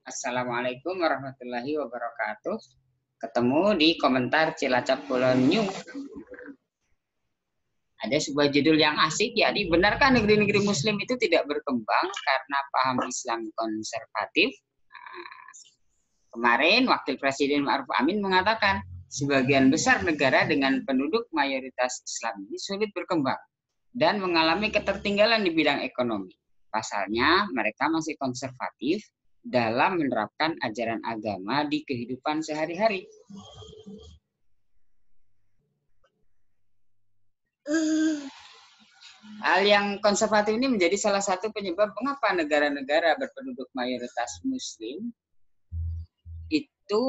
Assalamualaikum warahmatullahi wabarakatuh. Ketemu di komentar Cilacap Kulon New. Ada sebuah judul yang asik, yakni benarkah negeri-negeri Muslim itu tidak berkembang karena paham Islam konservatif? Kemarin Wakil Presiden Ma'ruf Amin mengatakan sebagian besar negara dengan penduduk mayoritas Islam ini sulit berkembang dan mengalami ketertinggalan di bidang ekonomi. Pasalnya, mereka masih konservatif dalam menerapkan ajaran agama di kehidupan sehari-hari. Hal yang konservatif ini menjadi salah satu penyebab mengapa negara-negara berpenduduk mayoritas Muslim itu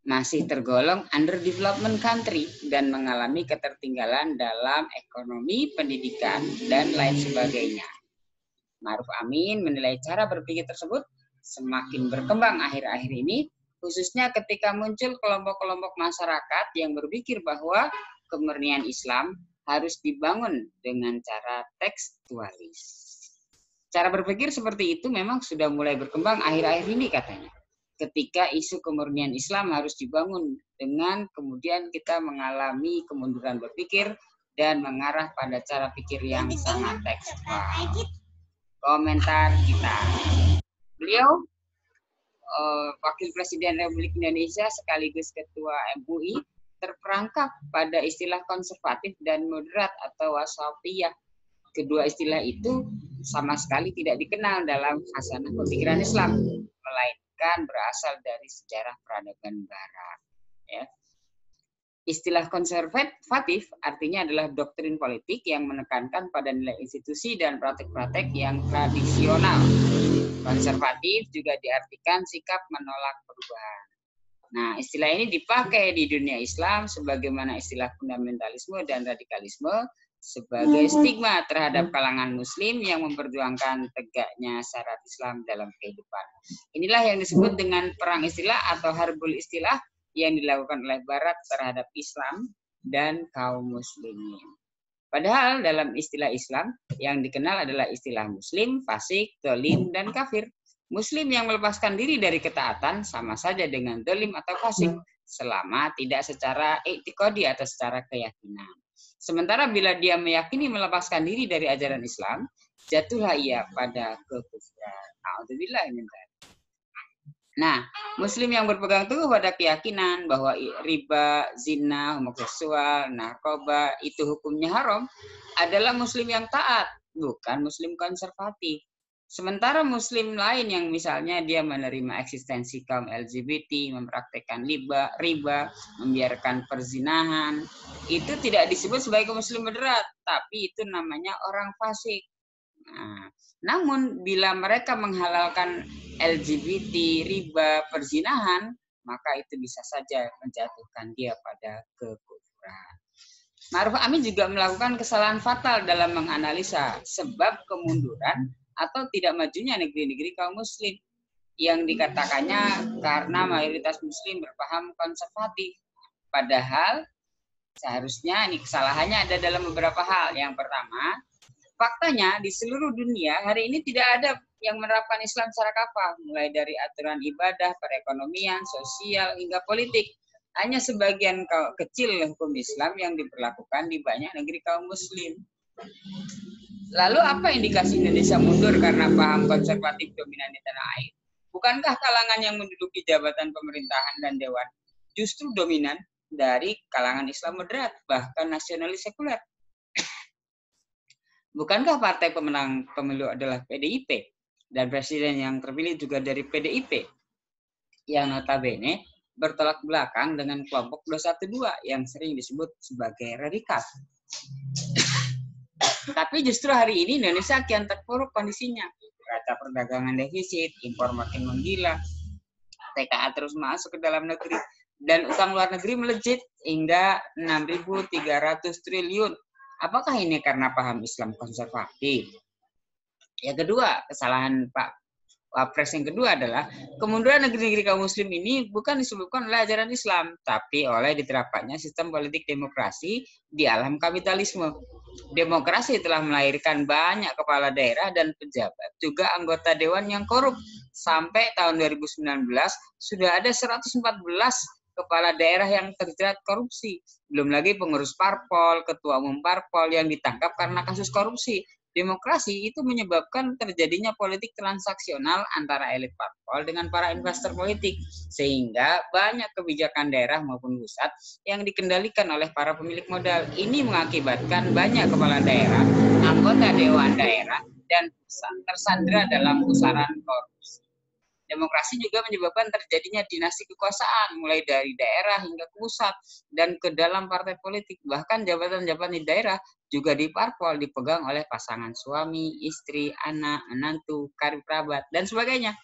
masih tergolong underdevelopment country dan mengalami ketertinggalan dalam ekonomi, pendidikan, dan lain sebagainya. Ma'ruf Amin menilai cara berpikir tersebut semakin berkembang akhir-akhir ini, khususnya ketika muncul kelompok-kelompok masyarakat yang berpikir bahwa kemurnian Islam harus dibangun dengan cara tekstualis. Cara berpikir seperti itu memang sudah mulai berkembang akhir-akhir ini katanya. Ketika isu kemurnian Islam harus dibangun dengan kemudian kita mengalami kemunduran berpikir dan mengarah pada cara pikir yang sangat tekstual. Komentar kita. Beliau Wakil Presiden Republik Indonesia sekaligus Ketua MUI terperangkap pada istilah konservatif dan moderat atau wasatiyah. Kedua istilah itu sama sekali tidak dikenal dalam khasanah pemikiran Islam, melainkan berasal dari sejarah peradaban Barat. Ya. Istilah konservatif artinya adalah doktrin politik yang menekankan pada nilai institusi dan praktek-praktek yang tradisional. Konservatif juga diartikan sikap menolak perubahan. Nah, istilah ini dipakai di dunia Islam sebagaimana istilah fundamentalisme dan radikalisme sebagai stigma terhadap kalangan Muslim yang memperjuangkan tegaknya syarat Islam dalam kehidupan. Inilah yang disebut dengan perang istilah atau harbul istilah yang dilakukan oleh Barat terhadap Islam dan kaum Muslimin. Padahal dalam istilah Islam yang dikenal adalah istilah Muslim, fasik, dolim, dan kafir. Muslim yang melepaskan diri dari ketaatan sama saja dengan dolim atau fasik selama tidak secara i'tiqadi atau secara keyakinan. Sementara bila dia meyakini melepaskan diri dari ajaran Islam, jatuhlah ia pada kekufuran. Alhamdulillah ini. Nah, Muslim yang berpegang teguh pada keyakinan bahwa riba, zina, homoseksual, narkoba itu hukumnya haram adalah Muslim yang taat, bukan Muslim konservatif. Sementara Muslim lain yang misalnya dia menerima eksistensi kaum LGBT, mempraktekkan riba, membiarkan perzinahan, itu tidak disebut sebagai Muslim moderat, tapi itu namanya orang fasik. Nah, namun bila mereka menghalalkan LGBT, riba, perzinahan, maka itu bisa saja menjatuhkan dia pada kekufuran. Ma'ruf Amin juga melakukan kesalahan fatal dalam menganalisa sebab kemunduran atau tidak majunya negeri-negeri kaum Muslim yang dikatakannya karena mayoritas Muslim berpaham konservatif. Padahal seharusnya ini kesalahannya ada dalam beberapa hal. Yang pertama, faktanya di seluruh dunia hari ini tidak ada yang menerapkan Islam secara kafah, mulai dari aturan ibadah, perekonomian, sosial, hingga politik. Hanya sebagian kecil hukum Islam yang diberlakukan di banyak negeri kaum Muslim. Lalu apa indikasi Indonesia mundur karena paham konservatif dominan di tanah air? Bukankah kalangan yang menduduki jabatan pemerintahan dan dewan justru dominan dari kalangan Islam moderat, bahkan nasionalis sekuler? Bukankah partai pemenang pemilu adalah PDIP dan presiden yang terpilih juga dari PDIP yang notabene bertolak belakang dengan kelompok 212 yang sering disebut sebagai radikal. Tapi justru hari ini Indonesia kian terpuruk kondisinya. Neraca perdagangan defisit, impor makin menggila, TKA terus masuk ke dalam negeri, dan utang luar negeri melejit hingga 6.300 triliun. Apakah ini karena paham Islam konservatif? Yang kedua, kesalahan Pak Wapres yang kedua adalah kemunduran negeri-negeri kaum muslim ini bukan disebabkan oleh ajaran Islam, tapi oleh diterapkannya sistem politik demokrasi di alam kapitalisme. Demokrasi telah melahirkan banyak kepala daerah dan pejabat, juga anggota dewan yang korup. Sampai tahun 2019 sudah ada 114 kepala daerah yang terjerat korupsi. Belum lagi pengurus parpol, ketua umum parpol yang ditangkap karena kasus korupsi. Demokrasi itu menyebabkan terjadinya politik transaksional antara elit parpol dengan para investor politik, sehingga banyak kebijakan daerah maupun pusat yang dikendalikan oleh para pemilik modal. Ini mengakibatkan banyak kepala daerah, anggota dewan daerah, dan tersandra dalam pusaran korupsi. Demokrasi juga menyebabkan terjadinya dinasti kekuasaan, mulai dari daerah hingga ke pusat dan ke dalam partai politik. Bahkan jabatan-jabatan di daerah juga di parpol dipegang oleh pasangan suami, istri, anak, menantu, karib kerabat, dan sebagainya.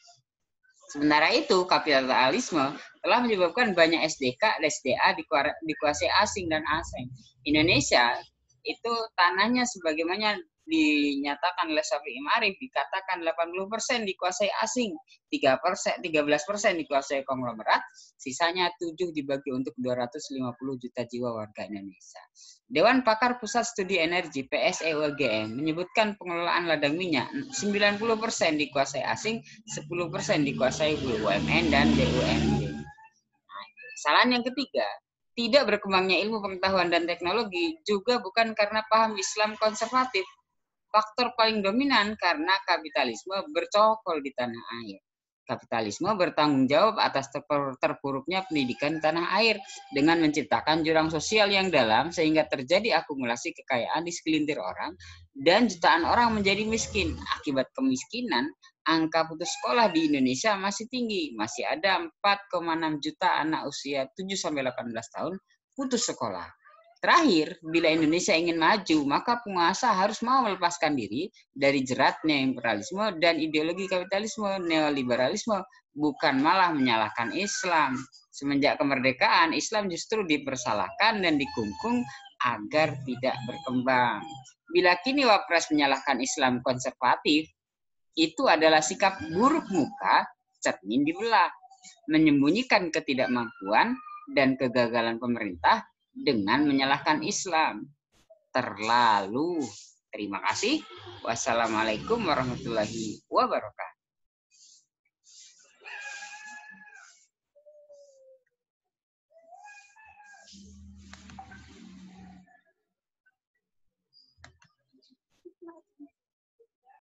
Sementara itu, kapitalisme telah menyebabkan banyak SDK, SDA dikuasai asing dan asing. Indonesia itu tanahnya sebagaimana dinyatakan oleh Syafi'i Ma'arif, dikatakan 80% dikuasai asing, 13% dikuasai konglomerat, sisanya 7 dibagi untuk 250 juta jiwa warga Indonesia. Dewan Pakar Pusat Studi Energi PSE UGM menyebutkan pengelolaan ladang minyak 90% dikuasai asing, 10% dikuasai BUMN dan BUMD. Kesalahan yang ketiga, tidak berkembangnya ilmu pengetahuan dan teknologi juga bukan karena paham Islam konservatif. Faktor paling dominan karena kapitalisme bercokol di tanah air. Kapitalisme bertanggung jawab atas terpuruknya pendidikan di tanah air dengan menciptakan jurang sosial yang dalam sehingga terjadi akumulasi kekayaan di segelintir orang dan jutaan orang menjadi miskin. Akibat kemiskinan, angka putus sekolah di Indonesia masih tinggi. Masih ada 4,6 juta anak usia 7-18 tahun putus sekolah. Terakhir, bila Indonesia ingin maju, maka penguasa harus mau melepaskan diri dari jeratnya imperialisme dan ideologi kapitalisme neoliberalisme, bukan malah menyalahkan Islam. Semenjak kemerdekaan, Islam justru dipersalahkan dan dikungkung agar tidak berkembang. Bila kini Wapres menyalahkan Islam konservatif, itu adalah sikap buruk muka, cermin dibelah, menyembunyikan ketidakmampuan dan kegagalan pemerintah dengan menyalahkan Islam. Terlalu. Terima kasih. Wassalamualaikum warahmatullahi wabarakatuh.